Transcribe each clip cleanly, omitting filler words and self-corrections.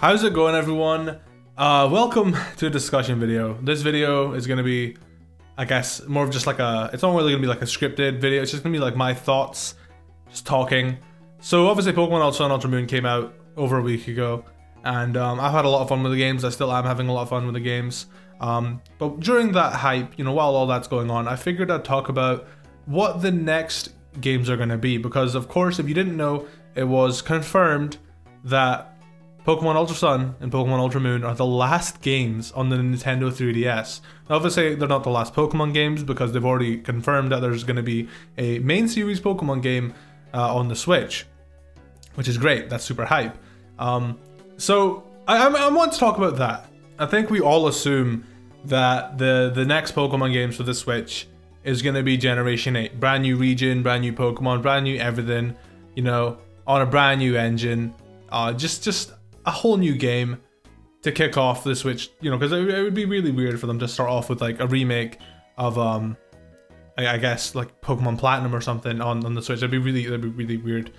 How's it going, everyone? Welcome to a discussion video. This video is gonna be, I guess, more of just like it's not really gonna be like a scripted video. It's just gonna be like my thoughts, just talking. So obviously Pokemon Ultra and Ultra Moon came out over a week ago, and I've had a lot of fun with the games. I still am having a lot of fun with the games. But during that hype, you know, while all that's going on, I figured I'd talk about what the next games are gonna be. Because of course, if you didn't know, it was confirmed that Pokemon Ultra Sun and Pokemon Ultra Moon are the last games on the Nintendo 3DS. Now, obviously, they're not the last Pokemon games because they've already confirmed that there's going to be a main series Pokemon game on the Switch, which is great. That's super hype. So I want to talk about that. I think we all assume that the next Pokemon games for the Switch is going to be Generation 8. Brand new region, brand new Pokemon, brand new everything, you know, on a brand new engine. Just a whole new game to kick off the Switch, you know, because it would be really weird for them to start off with like a remake of I guess like Pokemon Platinum or something on the Switch. That'd be really weird.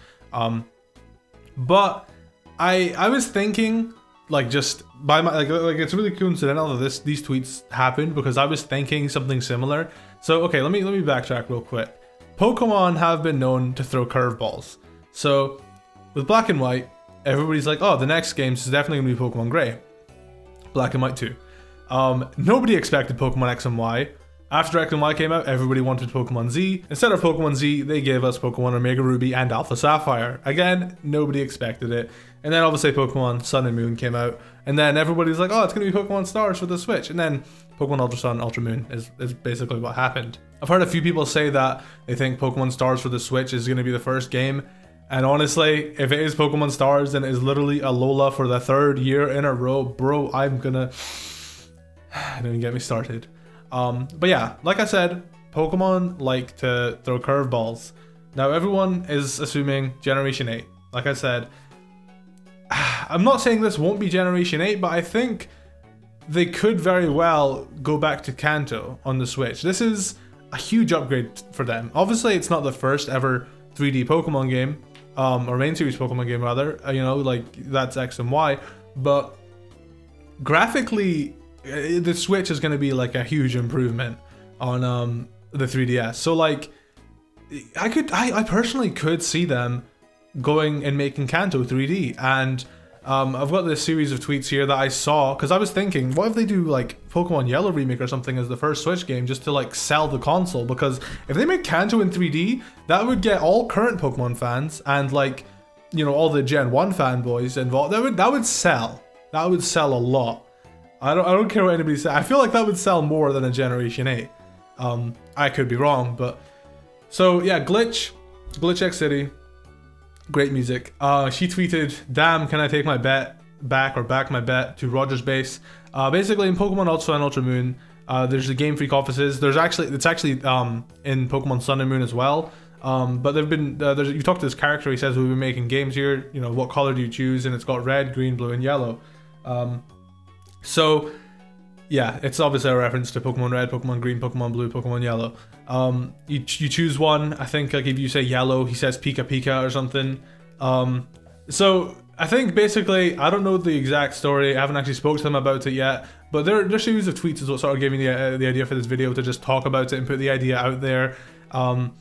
But I was thinking, like, just by my like it's really coincidental that these tweets happened because I was thinking something similar. So okay, let me backtrack real quick. Pokemon have been known to throw curveballs. So with Black and White, everybody's like, oh, the next games is definitely gonna be Pokemon Gray. Black and White 2. Nobody expected Pokemon X and Y. After X and Y came out, everybody wanted Pokemon Z. Instead of Pokemon Z, they gave us Pokemon Omega Ruby and Alpha Sapphire. Again, nobody expected it. And then obviously Pokemon Sun and Moon came out. And then everybody's like, oh, it's gonna be Pokemon Stars for the Switch. And then Pokemon Ultra Sun, Ultra Moon is basically what happened. I've heard a few people say that they think Pokemon Stars for the Switch is gonna be the first game. And honestly, if it is Pokemon Stars, then it is literally Alola for the 3rd year in a row. Bro, I'm gonna... Don't even get me started. But yeah, like I said, Pokemon like to throw curveballs. Now everyone is assuming Generation 8. Like I said, I'm not saying this won't be Generation 8, but I think they could very well go back to Kanto on the Switch. This is a huge upgrade for them. Obviously, it's not the first ever 3D Pokemon game. Or main series Pokemon game rather, you know, like that's X and Y, but graphically the Switch is going to be like a huge improvement on the 3DS. So like I personally could see them going and making Kanto 3D, and I've got this series of tweets here that I saw because I was thinking, what if they do like Pokemon Yellow remake or something as the first Switch game just to like sell the console? Because if they make Kanto in 3D, that would get all current Pokemon fans and, like, you know, all the Gen 1 fanboys involved. That would sell. That would sell a lot. I don't care what anybody says. I feel like that would sell more than a Generation 8. I could be wrong, but so yeah, Glitch X City. Great music. She tweeted, damn, can I take my bet back or back my bet to Roger's base? Basically in Pokemon Ultra and Ultra Moon, there's the Game Freak offices. It's actually in Pokemon Sun and Moon as well. But they've been, you talk to this character, he says we've been making games here, you know, what color do you choose? And it's got red, green, blue, and yellow. So yeah, it's obviously a reference to Pokemon Red, Pokemon Green, Pokemon Blue, Pokemon Yellow. You choose one. I think like if you say yellow, he says Pika Pika or something. So I think basically, I don't know the exact story. I haven't actually spoke to them about it yet, but their series of tweets is what sort of gave me the idea for this video to just talk about it and put the idea out there. I'm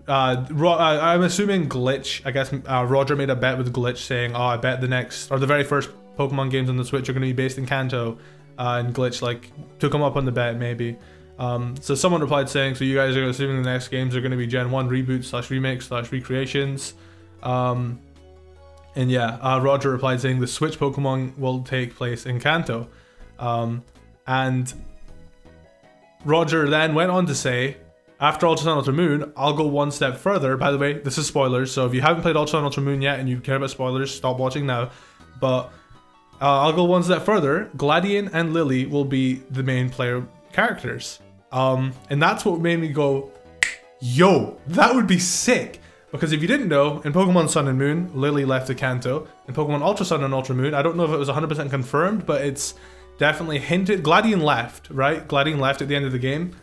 assuming Glitch, I guess Roger made a bet with Glitch saying, oh, I bet the next, or the very first Pokemon games on the Switch are going to be based in Kanto. And Glitch like took him up on the bet maybe. So someone replied saying, so you guys are assuming the next games are going to be Gen 1 reboots / remakes / recreations. And yeah, Roger replied saying the Switch Pokemon will take place in Kanto. And Roger then went on to say, after Ultra Sun Ultra Moon, I'll go one step further. By the way, this is spoilers, so if you haven't played Ultra Sun Ultra Moon yet and you care about spoilers, stop watching now. But I'll go one step further. Gladian and Lily will be the main player characters. And that's what made me go, yo, that would be sick. Because if you didn't know, in Pokemon Sun and Moon, Lily left to Kanto. In Pokemon Ultra Sun and Ultra Moon, I don't know if it was 100% confirmed, but it's definitely hinted. Gladian left, right? Gladian left at the end of the game.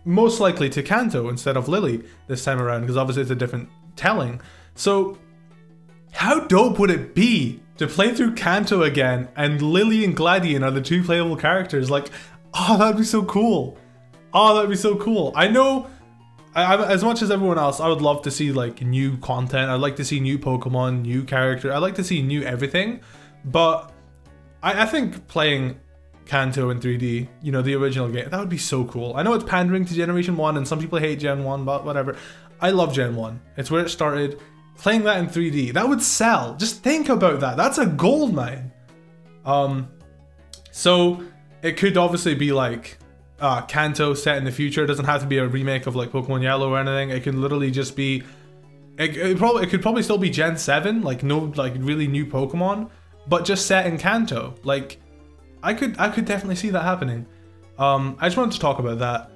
Most likely to Kanto instead of Lily this time around, because obviously it's a different telling. So how dope would it be to play through Kanto again, and Lily and Gladian are the two playable characters. Like, oh, that'd be so cool. Oh, that'd be so cool. I know, as much as everyone else, I would love to see like new content. I'd like to see new Pokemon, new character. I'd like to see new everything. But I think playing Kanto in 3D, you know, the original game, that would be so cool. I know it's pandering to Generation 1 and some people hate Gen 1, but whatever. I love Gen 1. It's where it started. Playing that in 3D, that would sell. Just think about that. That's a gold mine. So it could obviously be like Kanto set in the future. It doesn't have to be a remake of like Pokemon Yellow or anything. It can literally just be, it could probably still be Gen 7, like no like really new Pokemon, but just set in Kanto. Like I could definitely see that happening. I just wanted to talk about that.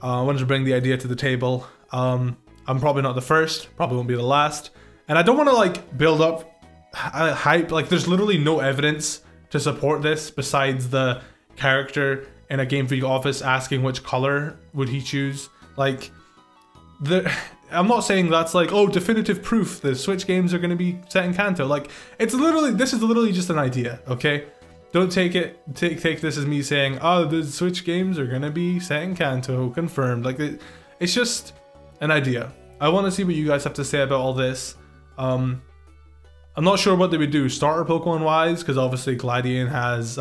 I wanted to bring the idea to the table. I'm probably not the first, probably won't be the last. And I don't want to like build up hype. Like there's literally no evidence to support this besides the character in a Game Freak office asking which color would he choose. Like I'm not saying that's like, oh, definitive proof the Switch games are going to be set in Kanto. Like it's literally, this is literally just an idea, okay? Don't take this as me saying, oh, the Switch games are going to be set in Kanto, confirmed. Like it's just an idea. I want to see what you guys have to say about all this. I'm not sure what they would do starter Pokemon wise, because obviously Gladian has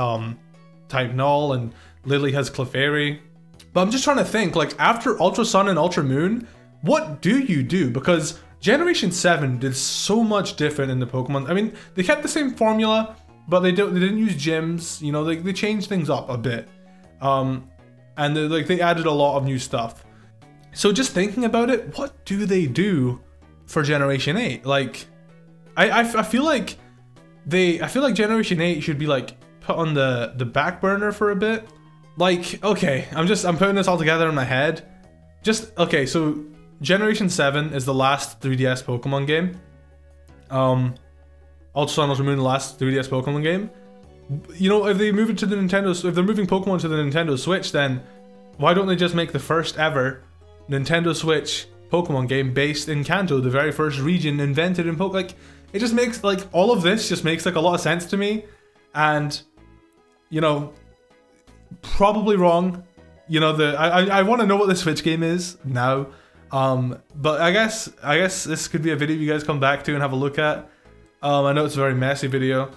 Type Null and Lily has Clefairy. But I'm just trying to think, like after Ultra Sun and Ultra Moon, what do you do? Because Generation 7 did so much different in the Pokemon. I mean, they kept the same formula, but they didn't use gyms. You know, they changed things up a bit, and they added a lot of new stuff. So just thinking about it, what do they do for Generation 8? Like, I feel like Generation 8 should be like put on the back burner for a bit. Like, okay, I'm putting this all together in my head. Okay, so Generation 7 is the last 3DS Pokemon game. Ultra Sun, Ultra Moon, the last 3DS Pokemon game. You know, if they move it to the Nintendo, if they're moving Pokemon to the Nintendo Switch, then why don't they just make the first ever Nintendo Switch Pokemon game based in Kanto, the very first region invented in Pokemon? Like, it just makes, like, all of this just makes like a lot of sense to me. And, you know, probably wrong. You know, I want to know what the Switch game is now. But I guess this could be a video you guys come back to and have a look at. I know it's a very messy video.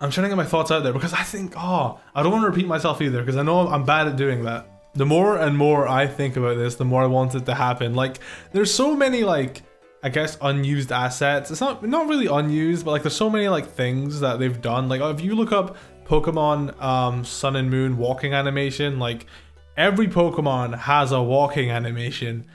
I'm trying to get my thoughts out there because I think, I don't want to repeat myself either, because I know I'm bad at doing that. The more and more I think about this, the more I want it to happen. Like, there's so many, like, I guess unused assets. It's not really unused, but like there's so many like things that they've done. Like if you look up Pokemon Sun and Moon walking animation, like every Pokemon has a walking animation.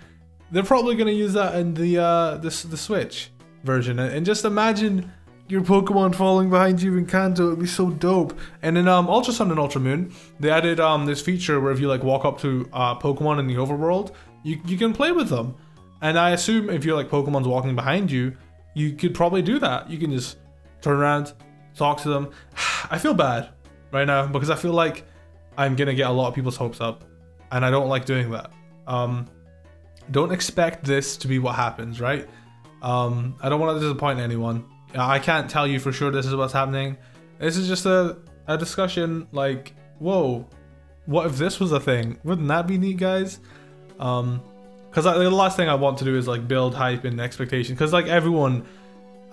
They're probably gonna use that in the Switch version. And just imagine your Pokemon falling behind you in Kanto. It'd be so dope. And in Ultra Sun and Ultra Moon, they added this feature where if you like walk up to Pokemon in the overworld, you can play with them. And I assume if you're like Pokemon's walking behind you, you could probably do that. You can just turn around, talk to them. I feel bad right now because I feel like I'm gonna get a lot of people's hopes up, and I don't like doing that. Don't expect this to be what happens, right? I don't want to disappoint anyone. I can't tell you for sure this is what's happening. This is just a discussion like, whoa, what if this was a thing? Wouldn't that be neat, guys? Because the last thing I want to do is like build hype and expectation. Because like everyone,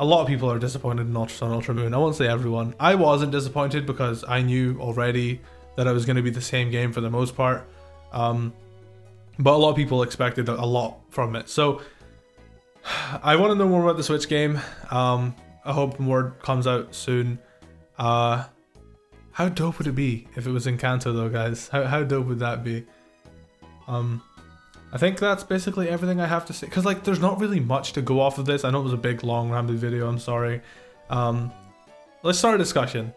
a lot of people are disappointed in Ultra Sun, Ultra Moon. I won't say everyone. I wasn't disappointed because I knew already that it was going to be the same game for the most part. But a lot of people expected a lot from it. So I want to know more about the Switch game. I hope more comes out soon. How dope would it be if it was in Kanto though, guys? How dope would that be? I think that's basically everything I have to say, because like there's not really much to go off of this. I know it was a big long rambling video, I'm sorry. Let's start a discussion.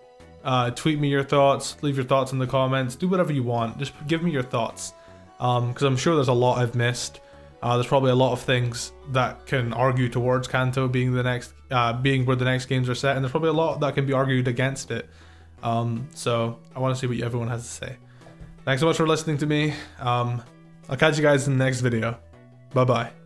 Tweet me your thoughts, leave your thoughts in the comments, do whatever you want, just give me your thoughts, because I'm sure there's a lot I've missed. There's probably a lot of things that can argue towards Kanto being the next, being where the next games are set, and there's probably a lot that can be argued against it. So I want to see what everyone has to say. Thanks so much for listening to me. I'll catch you guys in the next video. Bye bye.